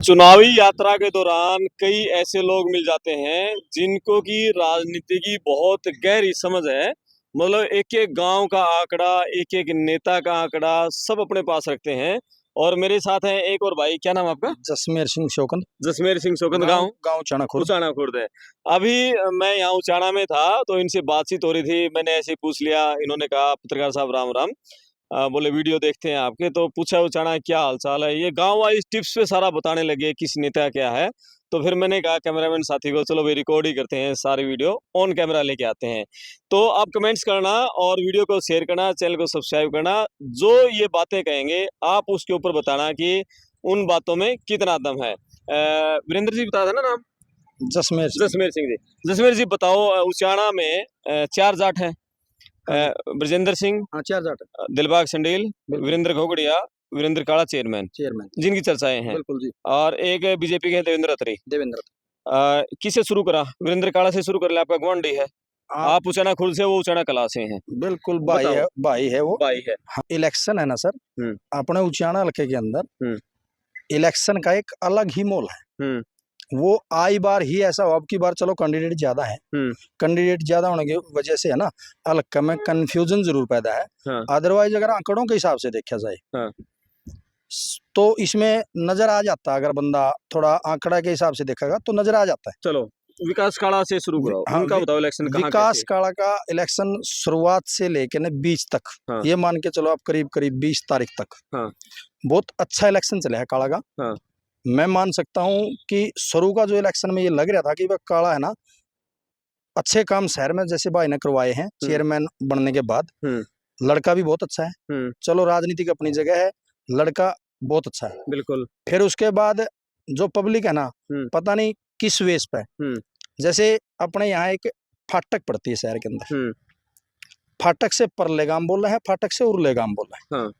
चुनावी यात्रा के दौरान कई ऐसे लोग मिल जाते हैं जिनको की राजनीति की बहुत गहरी समझ है। मतलब एक-एक गाँव का आंकड़ा, एक-एक नेता का आंकड़ा सब अपने पास रखते हैं। और मेरे साथ हैं एक और भाई, क्या नाम है आपका? जसमेर सिंह शौकत। जसमेर सिंह शौकत। गाँव गाँव? गाँव उचाना खुर्द। उचाना खुर्द है। अभी मैं यहाँ उचाना में था तो इनसे बातचीत हो रही थी, मैंने ऐसे ही पूछ लिया, इन्होंने कहा पत्रकार साहब राम-राम। बोले वीडियो देखते हैं आपके, तो पूछा उचाना क्या हाल-चाल है? ये गाँव वाइज़ टिप्स पे सारा बताने लगे किस नेता क्या है। तो फिर मैंने कहा कैमरामैन साथी को चलो भई रिकॉर्ड ही करते हैं, सारी वीडियो ऑन कैमरा लेके आते हैं। तो आप कमेंट्स करना और वीडियो को शेयर करना, चैनल को सब्सक्राइब करना। जो ये बातें कहेंगे आप उसके ऊपर बताना कि उन बातों में कितना दम है। वीरेंद्र जी बताया था ना नाम? जसमेर सिंह। जसमेर सिंह जी। जसमेर जी बताओ, उचाना में 4 जाट हैं। हाँ, ब्रजेंद्र सिंह, हाँ 4 जाट है। दिलबाग संडील, बिल्कुल। वीरेंद्र घोगड़िया, वीरेंद्र काड़ा चेयरमैन, चेयरमैन। जिनकी चर्चाएँ हैं। बिल्कुल जी। और एक बीजेपी के हैं देवेंद्र अत्री। देवेंद्र। किससे शुरू करा? वीरेंद्र काड़ा से शुरू कर ले, आपका गुआंढी है। आप आप उचाना खुर्द से, वो उचाना कला से हैं। बिल्कुल बताओ। भाई है वो। भाई है। हाँ, इलेक्शन है ना सर, हुँ, अपने उचाना हल्के के अंदर हुँ, इलेक्शन का एक अलग ही मोल है। हुँ, वो आई बार ही ऐसा हो, अब की बार चलो कैंडिडेट ज्यादा है, हुँ, कैंडिडेट ज्यादा होने की वजह से है ना, हल्का में कंफ्यूजन जरूर पैदा है। हाँ, अदरवाइज अगर आंकड़ों के हिसाब से देखा जाए हाँ। तो इसमें नजर आ जाता है, अगर बंदा थोड़ा आंकड़ा के हिसाब से देखेगा तो नजर आ जाता है। चलो, विकास काड़ा से शुरू कराओ। हाँ, उनका बताओ इलेक्शन कहाँ विकास कैसे? काड़ा का इलेक्शन शुरुआत से लेके ना 20 तक, हाँ, ये मान के चलो आप करीब करीब 20 तारीख तक हाँ, बहुत अच्छा इलेक्शन चला है काड़ा का। हाँ, मैं मान सकता हूँ कि शुरू का जो इलेक्शन में ये लग रहा था कि वह काड़ा है ना, अच्छे काम शहर में जैसे भाई ने करवाए हैं हुँ, चेयरमैन बनने के बाद। हुँ, लड़का भी बहुत अच्छा है, हुँ, चलो राजनीति की अपनी जगह है, लड़का बहुत अच्छा है। बिल्कुल। फिर उसके बाद जो पब्लिक है ना, हुँ, पता नहीं किस वेस पे, हुँ, जैसे अपने यहाँ एक फाटक पड़ती है शहर के अंदर, हुँ, फाटक से परले गांव बोल रहे हैं, फाटक से उरले गांव बोल रहे हाँ। हैं,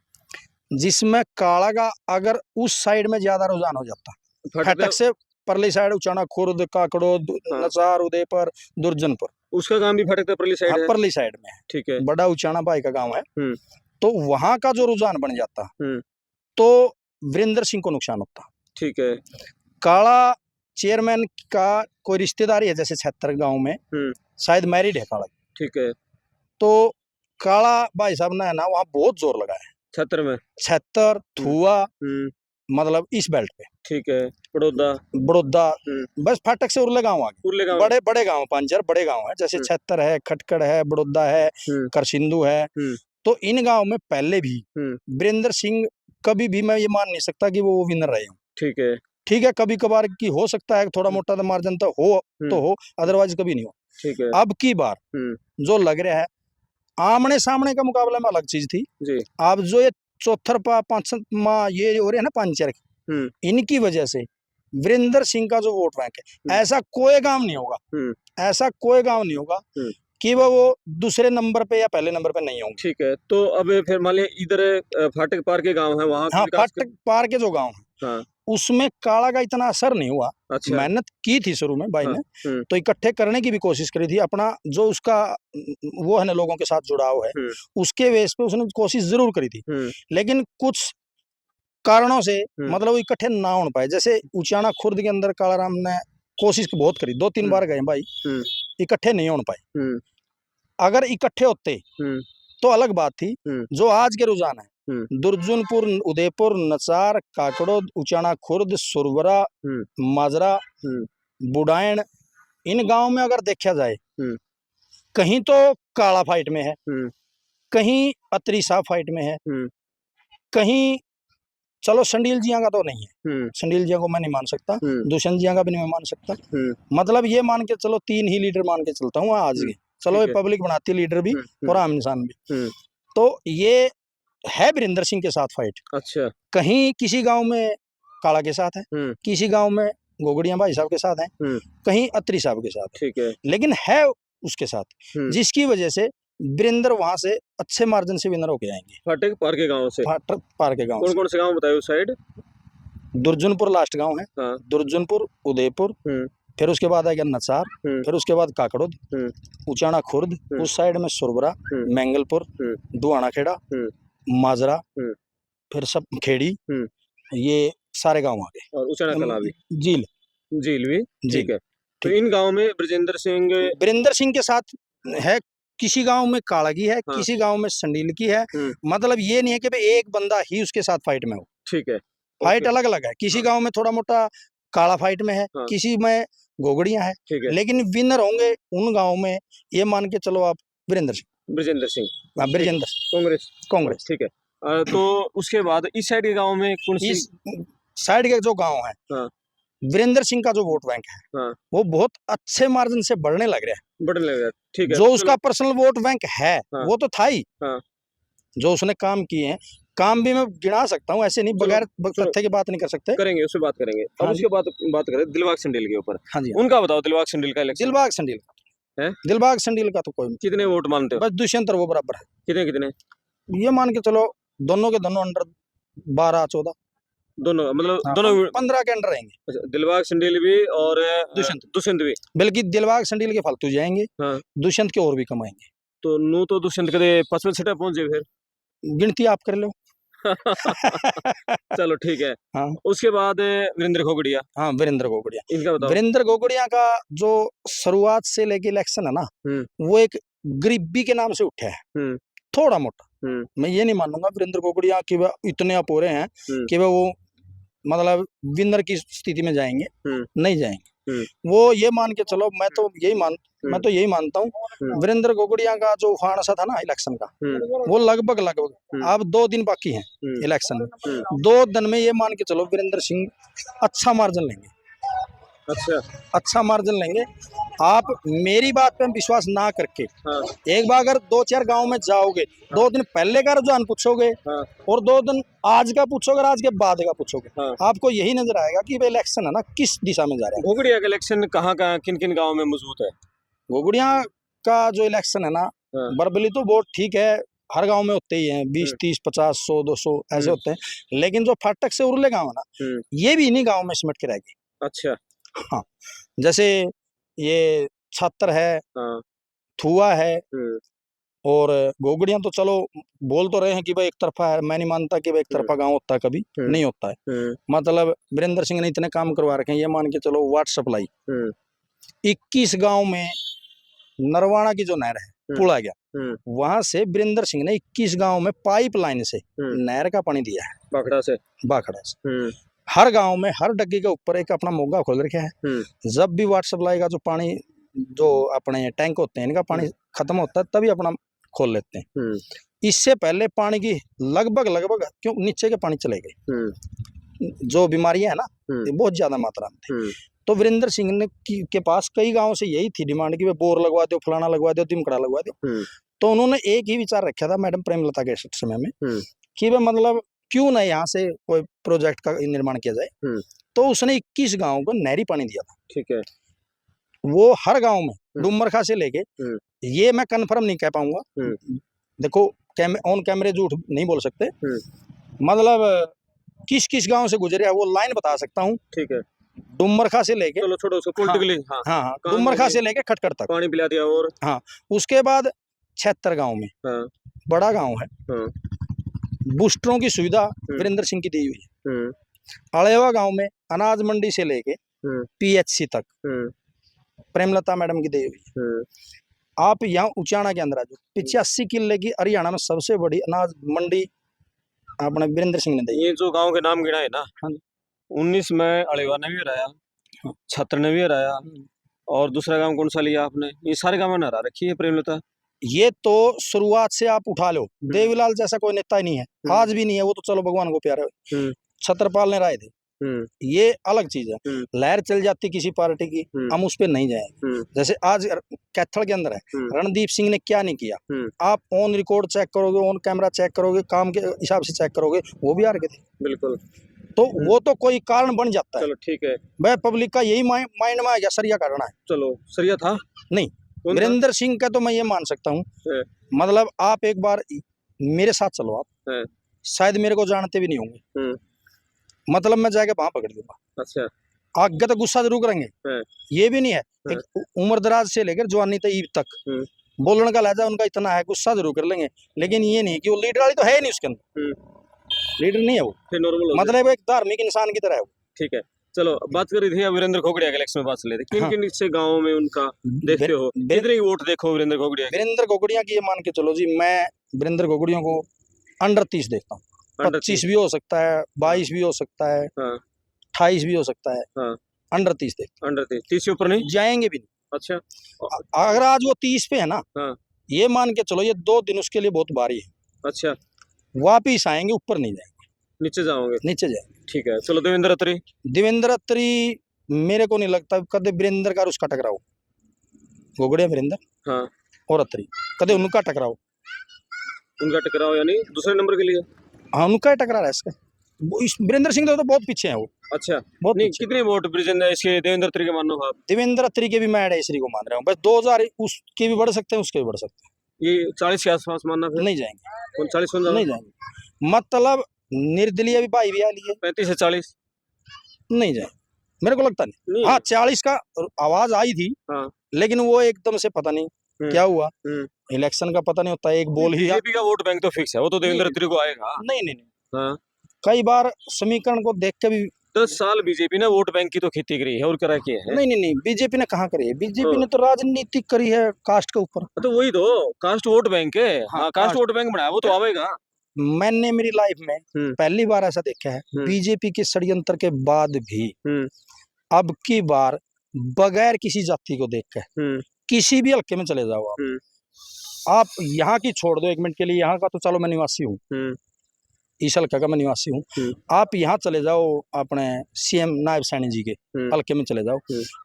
जिसमें काड़ा का अगर उस साइड में ज्यादा रुझान हो जाता, फटक फाटक से परली साइड उचाना खुर्द काकड़ो हाँ, नचार उदयपुर दुर्जनपुर, उसका काम भी फटक परली हाँ साइड है। परली साइड में है, ठीक है। बड़ा उचाना भाई का गांव है। हुँ, तो वहां का जो रुझान बन जाता हुँ, तो वीरेंद्र सिंह को नुकसान होता। ठीक है। काड़ा चेयरमैन का कोई रिश्तेदारी है जैसे 76 गांव में, हुँ, शायद मैरिड है काड़ा, ठीक है। तो काड़ा भाई साहब ने है ना वहाँ बहुत जोर लगाया है। छत्तर में। 76 हुँ, थुआ, हुँ, मतलब इस बेल्ट पे ठीक है। बड़ौदा। बड़ौदा, हुँ, बस फाटक से उरले गांव आगे उरले गाँव। बड़े बड़े गांव, 5 बड़े गांव है, जैसे हुँ, 76 है, खटकड़ है, बड़ौदा है, हुँ, करसिंधु है। हुँ, तो इन गांव में पहले भी हुँ, वीरेंद्र सिंह, कभी भी मैं ये मान नहीं सकता कि वो विनर रहे हो। ठीक है। ठीक है, कभी कभार की हो सकता है, थोड़ा हुँ, मोटा तो मार्जिन तो हो, हुँ, तो हो, अदरवाइज कभी नहीं हो। ठीक है। अब की बार हुँ, जो लग रहा है, आमने सामने का मुकाबला में अलग चीज थी। जी। अब जो ये चौथरपा पांचमा ये हो रहे हैं ना पंचर, हुँ, इनकी वजह से वीरेंद्र सिंह का जो वोट बैंक हुँ, है, ऐसा कोई गांव नहीं होगा, हुँ, ऐसा कोई गांव नहीं होगा हुँ, कि वो दूसरे नंबर पे या पहले नंबर पे नहीं होंगे। ठीक है। तो अब फिर मान लिया इधर फाटक पार के गाँव हैं, वहाँ का हाँ, विकास क फाटक पार के जो गांव है हाँ, उसमें काड़ा का इतना असर नहीं हुआ। अच्छा। मेहनत की थी शुरू में भाई हाँ, ने, हुँ, तो इकट्ठे करने की भी कोशिश करी थी, अपना जो उसका वो है ना लोगों के साथ जुड़ाव है, हुँ, उसके बेस पे उसने कोशिश जरूर करी थी। हुँ, लेकिन कुछ कारणों से हुँ, मतलब वो इकट्ठे ना हो पाए। जैसे उचाना खुर्द के अंदर कालाराम ने कोशिश बहुत करी, 2-3 हुँ, बार गए भाई, हुँ, इकट्ठे नहीं हो पाए। हुँ, अगर इकट्ठे होते हुँ, तो अलग बात थी। हुँ, जो आज के रुझान है, हुँ, दुर्जनपुर, उदयपुर, नचार, काकड़ो, उचाना खुर्द, सुरवरा, हुँ, माजरा, हुँ, बुडायन, इन गांव में अगर देखा जाए, हुँ, कहीं तो काला फाइट में है, हुँ, कहीं अत्री साहब फाइट में है, हुँ, कहीं चलो संडील जिया का तो नहीं है, हुँ, संडील जिया को मैं नहीं मान सकता, हुँ, दुष्यंत जिया का भी नहीं मान सकता। हुँ, मतलब ये मान के चलो 3 ही लीडर मान के चलता हूँ आज हुँ, के, चलो ठीक ये है। पब्लिक बनाती है लीडर भी हुँ, और हुँ, आम इंसान भी। हुँ, तो ये है वीरेंद्र सिंह के साथ फाइट, अच्छा। कहीं किसी गांव में काला के साथ है, हुँ, किसी गांव में गोगड़िया भाई साहब के साथ है, हुँ, कहीं अत्री साहब के साथ ठीक है। है, लेकिन है उसके साथ, हुँ, जिसकी वजह से वीरेंद्र वहां से अच्छे मार्जिन से विनर होके आएंगे। फाटक पार के गाँव से। फाटक पार के गांव कौन-कौन से से गाँव बताए उस साइड? दुर्जनपुर लास्ट गांव है, हाँ, दुर्जनपुर, उदयपुर, हुँ, फिर उसके बाद आ गया नचार, हुँ, फिर उसके बाद काकड़ोद, हुँ, उचाना खुर्द, हुँ, उस साइड में सुरबरा, हुँ, मैंगलपुर, हुँ, दुआना खेड़ा, हुँ, माजरा, हुँ, फिर सब खेड़ी, हुँ, ये सारे गांव आगे। और उचाना कला भी, झील झील भी, जी ठीक है। तो ठीक। इन गांव में ब्रजेंद्र सिंह, वीरेंद्र सिंह के साथ है, किसी गांव में काड़गी है, हाँ। किसी गांव में संडील की है। हम्म, मतलब ये नहीं है कि भाई एक बंदा ही उसके साथ फाइट में हो, ठीक है, फाइट ओके, अलग अलग है। किसी हाँ। गांव में थोड़ा मोटा काला फाइट में है, हाँ। किसी में गोगड़ियां है, ठीक है, लेकिन विनर होंगे उन गांव में, ये मान के चलो आप वीरेंद्र सिंह, ब्रजेंद्र सिंह, ब्रजेंद्र कांग्रेस, कांग्रेस। ठीक है। तो उसके बाद इस साइड के गांव में कौन सी? इस साइड के जो गांव है, हाँ, वीरेंद्र सिंह का जो वोट बैंक है हाँ, वो बहुत अच्छे मार्जिन से बढ़ने लग रहा है। बढ़ने लगा, ठीक है, जो चलो, उसका पर्सनल वोट बैंक है हाँ। वो तो था ही, हाँ। जो उसने काम किए हैं, काम भी मैं गिना सकता हूँ, ऐसे नहीं चलो, बगैर चलो, तथ्य की बात नहीं कर सकते। करेंगे, उससे बात करेंगे। अब हाँ उसके बाद बात करें दिलबाग संडील के ऊपर। हाँ जी हाँ। उनका बताओ, दिलबाग संडील का इलेक्शन दिलबाग संडील का है, दिलबाग संडील का तो कोई कितने वोट मानते हो? बस दुष्यंत और वो बराबर है। कितने कितने? ये मान के चलो दोनों के दोनों अंडर 12-14, दोनों, मतलब हाँ, दोनों। 15 के अंडर रहेंगे। अच्छा, दिलबाग संडील भी और दुष्यंत दुष्यंत भी। बल्कि दिलबाग संडील के फालतू जाएंगे, हाँ, दुष्यंत के और भी कमाएंगे। तो नू तो दुष्यंत कदे 5वें छठे पहुंचे फिर। गिनती आप कर लो। चलो ठीक है। हाँ उसके बाद वीरेंद्र खोगड़िया, हाँ, वीरेंद्र गोगड़िया। इनका बताओ। वीरेंद्र गोगड़िया का जो शुरुआत से लेके इलेक्शन है ना, वो एक गरीबी के नाम से उठा है, हम्म, थोड़ा मोटा। हम्म, मैं ये नहीं मानूंगा वीरेंद्र गोगड़िया कि वह इतने अपोरे हैं कि वह वो मतलब विनर की स्थिति में जाएंगे, नहीं जाएंगे। वो ये मान के चलो, मैं तो यही मानता हूँ वीरेंद्र गोगड़िया का जो उफान सा था ना इलेक्शन का, वो लगभग अब 2 दिन बाकी हैं इलेक्शन में। 2 दिन में ये मान के चलो वीरेंद्र सिंह अच्छा मार्जिन लेंगे, अच्छा मार्जिन लेंगे। आप मेरी बात पे विश्वास ना करके हाँ, एक बार अगर 2-4 गांव में जाओगे, 2 दिन पहले का रुझान पूछोगे हाँ, और 2 दिन आज का पूछोगे और आज के बाद का पूछोगे, हाँ। आपको यही नजर आएगा कि इलेक्शन है ना किस दिशा में जा रहा है। घोगड़िया का इलेक्शन कहाँ कहाँ किन किन गाँव में मजबूत है? घोगड़िया का जो इलेक्शन है ना, हाँ। बरबली तो बहुत ठीक है, हर गांव में होते ही हैं, 20, 30, 50, 100, 200 ऐसे होते हैं। लेकिन जो फाटक से उरले गांव है ना, ये भी इन्हीं गांव में सिमट के रहेगी। अच्छा, हाँ, जैसे ये छात्र है, हाँ, थुआ है, और गोगड़ियां तो चलो बोल तो रहे हैं कि भाई एक तरफा है। मैं नहीं मानता कि भाई एक तरफा गांव होता है, कभी नहीं होता है। मतलब वीरेंद्र सिंह ने इतने काम करवा रखे हैं, ये मान के चलो वाटर सप्लाई 21 गांव में, नरवाना की जो नहर है पुल आ गया, वहां से वीरेंद्र सिंह ने 21 गांव में पाइपलाइन से नहर का पानी दिया है, बाखड़ा से। हर गांव में हर डग्गी के ऊपर एक अपना मोगा खोल रखा है। जब भी वाटर सप्लाई का जो पानी, जो अपने टैंक होते हैं, इनका पानी खत्म होता है, तभी अपना खोल लेते हैं। इससे पहले पानी की लगभग क्यों नीचे के पानी चले गए, जो बीमारियां है ना, ये बहुत ज्यादा मात्रा में थी। तो वीरेंद्र सिंह ने के पास कई गांव से यही थी डिमांड कि वे बोर लगवा दो, फलाना लगवा दो, तिमकड़ा लगवा दो। तो उन्होंने एक ही विचार रखा था मैडम प्रेमलता के समय में कि वे मतलब क्यों ना यहाँ से कोई प्रोजेक्ट का निर्माण किया जाए। तो उसने 21 गांव को नहरी पानी दिया था। ठीक है, वो हर गांव में डुमरखा से लेके, ये मैं कंफर्म नहीं कह पाऊंगा, देखो ऑन कैमरे झूठ नहीं बोल सकते, मतलब किस किस गांव से गुजरे है वो लाइन बता सकता हूँ। ठीक है, डुमरखा से लेके, चलो छोड़ो उसको पॉलिटिकली, हाँ, डुमरखा से लेके खटखट तक पानी पिला दिया। और हाँ, उसके बाद 76 गांव में, बड़ा गांव है, बूस्टरों की सुविधा वीरेंद्र सिंह की दी हुई है। अलेवा गांव में अनाज मंडी से लेके PHC तक प्रेमलता मैडम की दी हुई है। आप यहाँ उचाना के अंदर आ जाओ, 85 किले की हरियाणा में सबसे बड़ी अनाज मंडी अपने वीरेंद्र सिंह ने दी। ये जो गांव के नाम गिना है ना, 19 में अलेवा ने भी हराया, छत्र ने भी हराया, और दूसरा गांव कौन सा लिया आपने? ये सारे गांव में हरा रखी है प्रेमलता। ये तो शुरुआत से आप उठा लो, देवीलाल जैसा कोई नेता ही नहीं है, आज भी नहीं है, वो तो चलो भगवान को प्यारा है। छत्रपाल ने राय दी, ये अलग चीज है। लहर चल जाती किसी पार्टी की, हम उस पर नहीं जाएंगे। जैसे आज कैथल के अंदर है, रणदीप सिंह ने क्या नहीं किया, आप ऑन रिकॉर्ड चेक करोगे, ऑन कैमरा चेक करोगे, काम के हिसाब से चेक करोगे, वो भी हार गए थे। बिल्कुल, तो वो तो कोई कारण बन जाता है। चलो ठीक है, वह पब्लिक का यही माइंड में आ गया सरिया करना है। चलो सरिया था नहीं, वीरेंद्र सिंह का तो मैं ये मान सकता हूँ। मतलब आप एक बार मेरे साथ चलो, आप शायद मेरे को जानते भी नहीं होंगे, मतलब मैं जाके वहां पकड़ दूंगा। अच्छा, आगे तो गुस्सा जरूर करेंगे, ये भी नहीं है, एक उम्र दराज से लेकर जवानी तक बोलने का लहजा उनका इतना है, गुस्सा जरूर कर लेंगे, लेकिन ये नहीं कि वो लीडर वाली तो है ही नहीं उसके अंदर। लीडर नहीं है वो, फिर नॉर्मल हो मतलब एक धार्मिक इंसान की तरह है वो। ठीक है। चलो बात कर रही थी अब वीरेंद्र घोगड़िया के इलेक्शन में, बात चल रही थी किन हाँ। किन से गाँव में उनका देखते हो, कितने की वोट देखो वीरेंद्र घोगड़िया के? वीरेंद्र घोगड़िया की ये मान के चलो जी, मैं वीरेंद्र घोगड़िया को अंडर 30 देखता हूँ। अंडर 25 भी हो सकता है, 22 भी हो सकता है, हाँ 28 भी हो सकता है, हाँ अंडर 30 देखता अंडर 30 से ऊपर नहीं। हूँ। जाएंगे भी नहीं। अच्छा अगर आज वो 30 पे है ना, हाँ ये मान के चलो ये 2 दिन उसके लिए बहुत भारी है। अच्छा वापिस आएंगे, ऊपर नहीं जाएंगे, नीचे जाओगे। नीचे जाएंगे। ठीक है। चलो देवेंद्र अत्री। देवेंद्र अत्री मेरे को नहीं लगता कदे वीरेंद्र का और उसका टकराव, घोगड़िया वीरेंद्र हाँ और अत्री कदे उनका टकराव। उनका टकराव यानी दूसरे नंबर के लिए। हाँ उनका ही टकरा है इसका। इस वीरेंद्र सिंह तो बहुत पीछे है वो, अच्छा बहुत नहीं पीछे। कितने वोट ब्रिजेंद्र इसके देवेंद्र अत्री के मानो आप? देवेंद्र अत्री के भी मैं एडेसरी को मान रहा हूँ, बस 2000 उसके भी बढ़ सकते हैं, उसके भी बढ़ सकते ये 40 के आसपास मानना हैं। फिर? नहीं जाएंगे, 40 बन नहीं जाएंगे, मतलब निर्दलीय भी भाई भी आ लिए, 35 से 40 नहीं जाएंगे, मेरे को लगता नहीं। हाँ 40 का आवाज आई थी, हाँ लेकिन वो एकदम से पता नहीं क्या हुआ, इलेक्शन का पता नहीं होता, एक बोल ही बीजेपी का वोट बैंक तो फिक्स है, वो तो देवेंद्र अत्री को आएगा। नहीं नहीं नहीं, हाँ कई बार समीकरण को देख के भी 10 साल बीजेपी ने वोट बैंक की तो खेती करी है और करा की है। नहीं नहीं नहीं, बीजेपी ने कहाँ करी है, बीजेपी ने तो राजनीति करी है कास्ट के ऊपर। तो वही तो कास्ट वोट बैंक है। हाँ, हाँ कास्ट वोट बैंक बनाया, वो तो आवेगा। मैंने मेरी लाइफ में पहली बार ऐसा देखा है, बीजेपी के षड्यंत्र के बाद भी अब की बार बगैर किसी जाति को देख के किसी भी हल्के में चले जाओ आप यहाँ की छोड़ दो एक मिनट के लिए, यहाँ का तो चलो मैं निवासी हूँ, इस हल्का का मैं निवासी हूँ, आप यहाँ चले जाओ अपने सीएम नायब सैनी जी के हल्के में चले जाओ,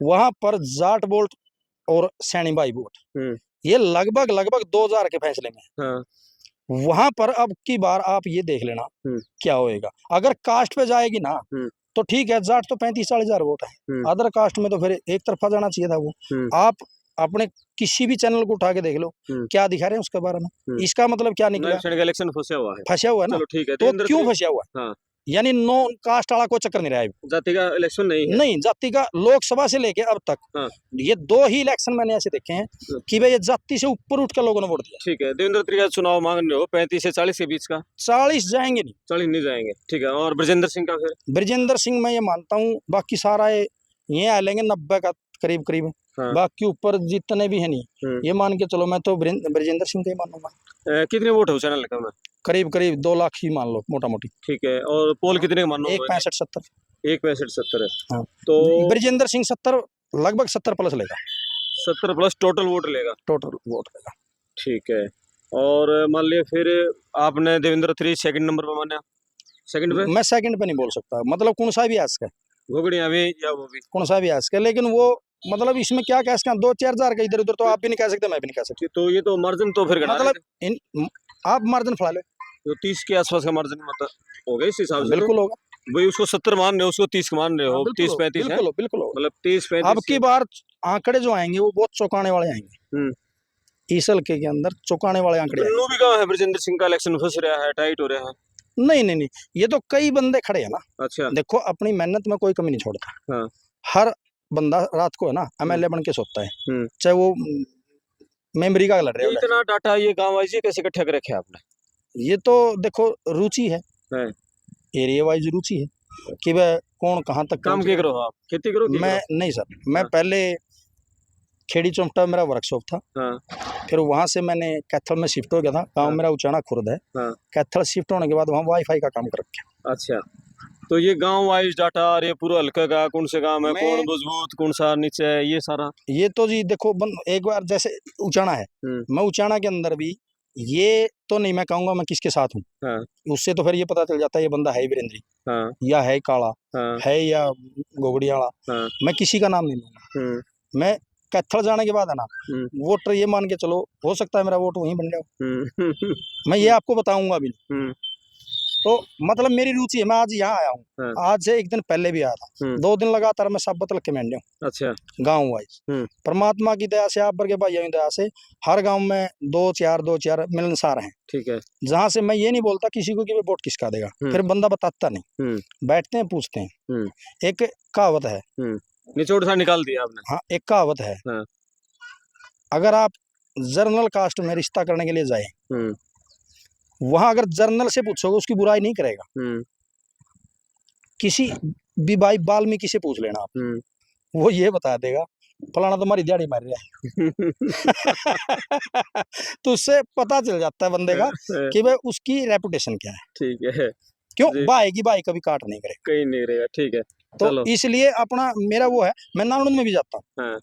वहां पर जाट वोट और सैनी भाई वोट ये लगभग लगभग 2000 के फैसले में। वहां पर अब की बार आप ये देख लेना क्या होएगा। अगर कास्ट पे जाएगी ना तो ठीक है, जाट तो 35-40 हजार वोट है, अदर कास्ट में तो फिर एक तरफा जाना चाहिए था वो। आप अपने किसी भी चैनल को उठा के देख लो क्या दिखा रहे हैं उसके बारे में, इसका मतलब क्या निकला, इलेक्शन फंसा हुआ है, फंसा हुआ है ना। ठीक है, तो क्यों फंसा हुआ है? हाँ। यानी नो कास्ट वाला कोई चक्कर नहीं रहा है, जाति का इलेक्शन नहीं है। नहीं, जाति का लोकसभा से लेके अब तक ये 2 ही इलेक्शन मैंने ऐसे देखे हैं कि भाई ये जाति से ऊपर उठ कर लोगों ने वोट दिया। ठीक है, देवेंद्र अत्री का चुनाव मांग रहे हो 35 से 40 के बीच का? 40 जाएंगे नहीं, 40 नहीं जाएंगे। ठीक है, और ब्रजेंद्र सिंह का? फिर ब्रजेंद्र सिंह मैं ये मानता हूँ बाकी सारा ये आ लेंगे 90 का करीब करीब। बाकी ऊपर जितने भी है नहीं, ये मान के चलो मैं तो ब्रजेंद्र सिंह का ही मानूंगा। कितने वोट है चैनल का में? करीब करीब 2 लाख ही मान लो मोटा मोटी। ठीक है, और पोल कितने मानो? 1.65-70। 1.65-70 है। हाँ। तो ब्रजेंद्र सिंह 70 लगभग 70 प्लस लेगा, 70 प्लस टोटल वोट लेगा। टोटल वोट लेगा। ठीक है, और मान लिया फिर आपने देवेंद्र अत्री सेकंड नंबर पे माना? सेकंड पे मैं सेकंड पे नहीं बोल सकता, मतलब कौन सा भी आज का घोगड़िया भी या वो भी कौन सा भी आज का, लेकिन वो मतलब इसमें क्या कह सकते हैं, 2-4 हजार का इधर उधर तो आप भी नहीं कह सकते, मैं भी नहीं कह सकती। तो ये तो मार्जिन तो फिर मतलब आप मार्जिन फड़ा लो, तो 30 के आसपास का मार्जिन मतलब हो गया इस हिसाब से। बिल्कुल होगा भाई, उसको 70 मान रहे हो, उसको 30 मान रहे हो, 30-35 है, बिल्कुल मतलब 30-35। अब की बार आंकड़े जो आएंगे वो बहुत चौंकाने वाले आएंगे, इस हल्के के अंदर चौंकाने वाले आंकड़े। भी कहाँ है ब्रजेंद्र सिंह का इलेक्शन फंस रहा है, टाइट हो रहा है? नहीं नहीं नहीं, ये तो कई बंदे खड़े हैं ना। अच्छा, देखो अपनी मेहनत में कोई कमी नहीं छोड़ता। हर बंदा रात को है ना एमएलए बन के सोता है, चाहे वो मेमोरी का लड़ रहे हो। इतना डाटा ये गांव वाइज कैसे इकट्ठा कर रखे आपने? ये तो देखो रुचि है, एरिया वाइज रुचि है कि वह कौन कहाँ तक काम क्या करो आप? खेती करो? मैं नहीं सर, मैं पहले खेड़ी चौमटा मेरा वर्कशॉप था, फिर वहां से मैंने कैथल में शिफ्ट हो गया था, गांव मेरा उचाना खुर्द है। कैथल शिफ्ट होने के बाद वहाँ वाईफाई का काम कर रखा। अच्छा, तो ये गांव वाइज डाटा और ये पूरा हल्का का कौन से गांव है, कौन मजबूत कौन सा नीचे है, ये सारा? ये तो जी देखो एक बार जैसे उचाना है, मैं उचाना के अंदर भी ये तो नहीं मैं कहूंगा मैं किसके साथ हूँ, उससे तो फिर ये पता चल जाता है ये बंदा है वीरेंद्री या है काला है या गोगड़िया वाला, मैं किसी का नाम नहीं लूंगा। मैं कैथल जाने के बाद है ना वोटर ये मान के चलो हो सकता है मेरा वोट वहीं बन जाओ, मैं ये आपको बताऊंगा भी नहीं। तो मतलब मेरी रुचि है, मैं आज यहाँ आया हूँ, आज से एक दिन पहले भी आया था, 2 दिन लगातार मैं सब बतल के मैं हूँ। अच्छा, गाँव वाइज परमात्मा की दया से, आप वर्गे भाइयों की दया से हर गाँव में 2-4 मिलनसार हैं। ठीक है, जहाँ से मैं ये नहीं बोलता किसी को कि वोट किसका देगा, फिर बंदा बताता नहीं, बैठते हैं पूछते हैं। एक कहावत है, निचोड़ सा निकाल दिया आपने। हाँ, एक कहावत है, अगर आप जर्नल कास्ट में रिश्ता करने के लिए जाए वहां अगर जर्नल से पूछोगे उसकी बुराई नहीं करेगा। किसी भी भाई वाल्मीकि से पूछ लेना आप, वो ये बता देगा फलाना तुम्हारी दिहाड़ी मार रहा है। तो उससे पता चल जाता है बंदे का कि भाई उसकी रेपुटेशन क्या है। ठीक है क्यों जी। भाई की भाई कभी काट नहीं करेगा, कहीं नहीं रहेगा। ठीक है, तो चलो। इसलिए अपना मेरा वो है, मैं नानुन में भी जाता हूँ, हाँ,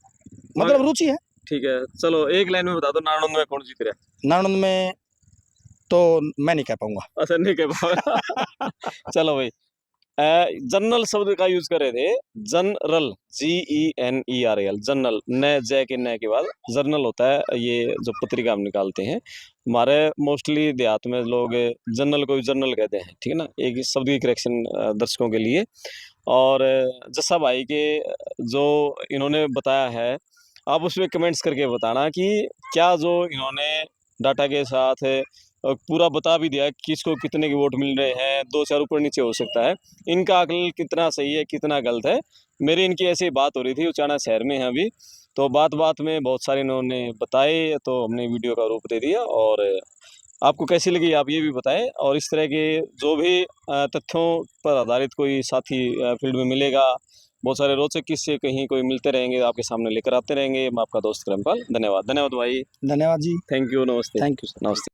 मतलब रुचि है। ठीक है, चलो एक लाइन में बता दो नारनौंद में कौन जीत रहा है। नानुन में तो मैं नहीं कह पाऊंगा। अच्छा, नहीं कह पाओगे। चलो भाई, जनरल शब्द का यूज कर रहे थे, जनरल, GENERAL, जनरल, न जय के न के बाद जर्नल होता है, ये जो पत्रिका हम निकालते हैं। हमारे मोस्टली देहात में लोग जनरल को जर्नल कहते हैं, ठीक है ना, एक शब्द की करेक्शन दर्शकों के लिए। और जस्सा भाई के जो इन्होंने बताया है, आप उसमें कमेंट्स करके बताना कि क्या जो इन्होंने डाटा के साथ पूरा बता भी दिया कि किसको कितने के वोट मिल रहे हैं, 2-4 ऊपर नीचे हो सकता है, इनका आकलन कितना सही है कितना गलत है। मेरी इनकी ऐसी बात हो रही थी, उचाना शहर में है अभी, तो बात बात में बहुत सारे इन्होंने बताए, तो हमने वीडियो का रूप दे दिया। और आपको कैसी लगी आप ये भी बताएं, और इस तरह के जो भी तथ्यों पर आधारित कोई साथी फील्ड में मिलेगा, बहुत सारे रोचक किस्से कहीं कोई मिलते रहेंगे, आपके सामने लेकर आते रहेंगे। मैं आपका दोस्त करमपाल, धन्यवाद। धन्यवाद भाई, धन्यवाद जी, थैंक यू, नमस्ते। Thank you sir. नमस्ते।